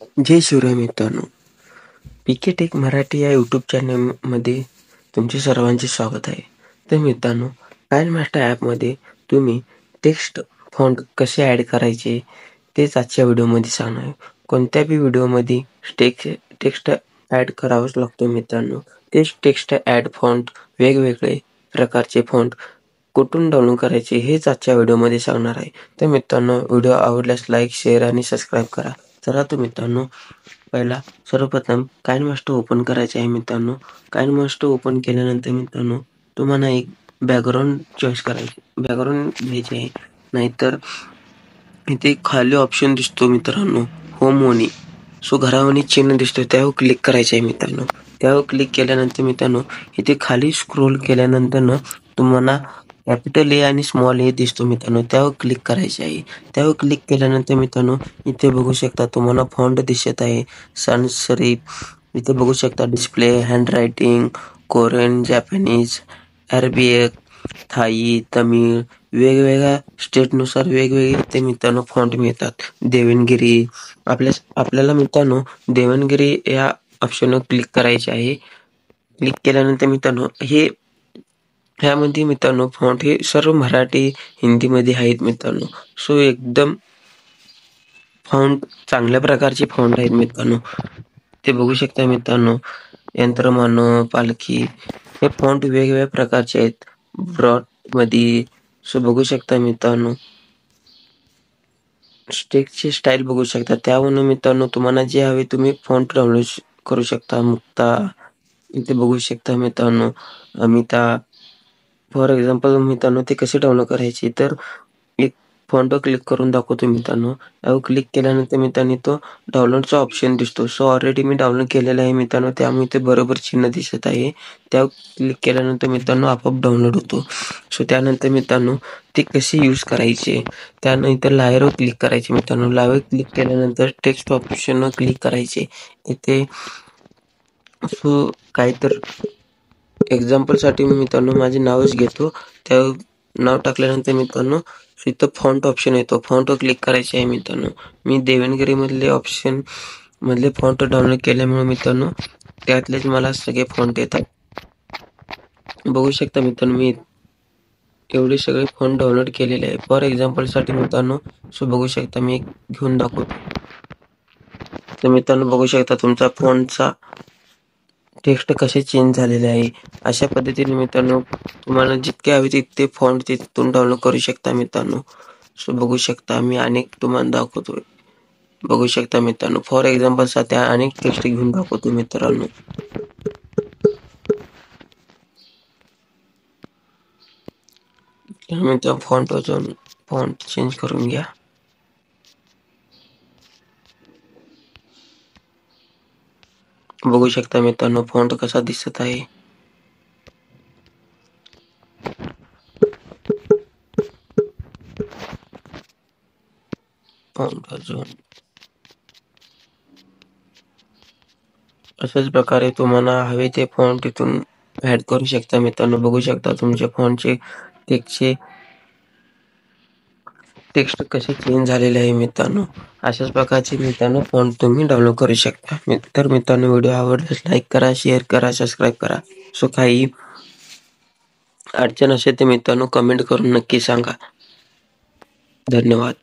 जय शिवराय मित्रांनो, पीके टेक मराठी या यूट्यूब चॅनलमध्ये तुमचे सर्वांचे स्वागत आहे. तर मित्रांनो, काइनमास्टर ॲपमध्ये तुम्ही टेक्स्ट फॉन्ट कसे ॲड करायचे तेच आजच्या व्हिडिओमध्ये सांगणार आहे. कोणत्या बी व्हिडिओमध्ये टेक्स्ट ॲड करावाच लागतो मित्रांनो. तेच टेक्स्ट ॲड फॉन्ट वेगवेगळे प्रकारचे फॉन्ट कुठून डाउनलोड करायचे हेच आजच्या व्हिडिओमध्ये सांगणार आहे. तर मित्रांनो, व्हिडिओ आवडल्यास लाईक, शेअर आणि सबस्क्राईब करा. चला तर मित्रांनो, पहिला सर्वप्रथम काइनमास्टर ओपन करायचे आहे मित्रांनो. काइनमास्टर ओपन केल्यानंतर मित्रांनो, तुम्हाला एक बॅकग्राऊंड चॉईस करायची, बॅकग्राऊंड घ्यायचे आहे. नाहीतर इथे खाली ऑप्शन दिसतो मित्रांनो, होमवनी. सो घरावणी चिन्ह दिसतो, त्यावर क्लिक करायचे आहे मित्रांनो. त्यावर क्लिक केल्यानंतर मित्रांनो, इथे खाली स्क्रोल केल्यानंतर तुम्हाला कॅपिटल ए आणि स्मॉल ए दिसतो मित्रांनो, त्यावर क्लिक करायचे आहे. त्यावर क्लिक केल्यानंतर मित्रांनो, इथे बघू शकता तुम्हाला फॉन्ट दिसत आहे सॅन्स सेरिफ. इथे बघू शकता display, handwriting, Korean, Japanese, Arabic, Thai, Tamil, वेगवेगळ्या स्टेटनुसार वेगवेगळे इथे मित्रांनो फॉन्ट मिळतात. देवनगिरी, आपल्याला मित्रांनो देवनगिरी या ऑप्शनवर क्लिक करायचे आहे. क्लिक केल्यानंतर मित्रांनो, ह्यामध्ये मित्रांनो फॉन्ट हे सर्व मराठी, हिंदीमध्ये आहेत मित्रांनो. सो एकदम फॉन्ट चांगल्या प्रकारचे फॉन्ट आहेत मित्रांनो. ते बघू शकता मित्रांनो, यंत्रमानव, पालखी, हे फॉन्ट वेगवेगळ्या प्रकारचे आहेत. ब्रॉडमध्ये सो बघू शकता मित्रांनो, टेक्स्टची स्टाईल बघू शकता. त्यावरून मित्रांनो तुम्हाला जे हवे तुम्ही फॉन्ट डाउनलोड करू शकता. मुक्ता, इथे बघू शकता मित्रांनो, अमिता. फॉर एक्झाम्पल मित्रांनो, ते कसे डाउनलोड करायचे तर एक फॉन्टवर क्लिक करून दाखवतो मित्रांनो. त्यावर क्लिक केल्यानंतर मित्रांनो तो डाउनलोडचा ऑप्शन दिसतो. सो ऑलरेडी मी डाउनलोड केलेला आहे मित्रांनो, त्यामुळे ते बरोबर चिन्ह दिसत आहे. त्यावर क्लिक केल्यानंतर मित्रांनो आपोआप डाउनलोड होतो. सो त्यानंतर मित्रांनो ते कसे यूज करायचे, त्यानंतर लायरवर क्लिक करायचे मित्रांनो. लायरवर क्लिक केल्यानंतर टेक्स्ट ऑप्शनवर क्लिक करायचे. इथे सो काय तर एक्झाम्पलसाठी मी मित्रांनो माझे नावच घेतो. त्यावर नाव टाकल्यानंतर मित्रांनो इथं फॉन्ट ऑप्शन येतो, फॉन्टवर क्लिक करायचे आहे मित्रांनो. मी देवनगिरी मधले फॉन्ट डाउनलोड केल्यामुळे मित्रांनो त्यातलेच मला सगळे फॉन्ट येतात. बघू शकता मित्रांनो, मी एवढे सगळे फॉन्ट डाउनलोड केलेले आहे. फॉर एक्झाम्पलसाठी मित्रांनो, सो बघू शकता मी घेऊन दाखवतो. तर मित्रांनो बघू शकता तुमचा फॉन्टचा टेक्स्ट कसे चेंज झालेले आहे. अशा पद्धतीने मित्रांनो तुम्हाला जितके हवे तितके फॉन्ट तिथून डाउनलोड करू शकता मित्रांनो. सो बघू शकता मी अनेक तुम्हाला दाखवतोय. बघू शकता मित्रांनो, फॉर एक्झाम्पल साठी अनेक टेक्स्ट घेऊन दाखवतो मित्रांनो. मित्र फॉन्टवर जाऊन फॉन्ट चेंज करून घ्या. बघू शकता मित्रांनो फॉन्ट कसा दिसत आहे. फॉन्ट अजून अशाच प्रकारे तुम्हाला हवे ते फॉन्ट इथून ऍड करू शकता मित्रांनो. बघू शकता तुमच्या फॉन्टचे टेक्स्ट कसे चेंज झालेले आहे मित्रांनो. अशाच प्रकारचे मित्रांनो फॉन्ट तुम्ही डाउनलोड करू शकता. तर मित्रांनो व्हिडिओ आवडल्यास लाईक करा, शेअर करा, सबस्क्राईब करा. सो काही अडचण असेल तर मित्रांनो कमेंट करून नक्की सांगा. धन्यवाद.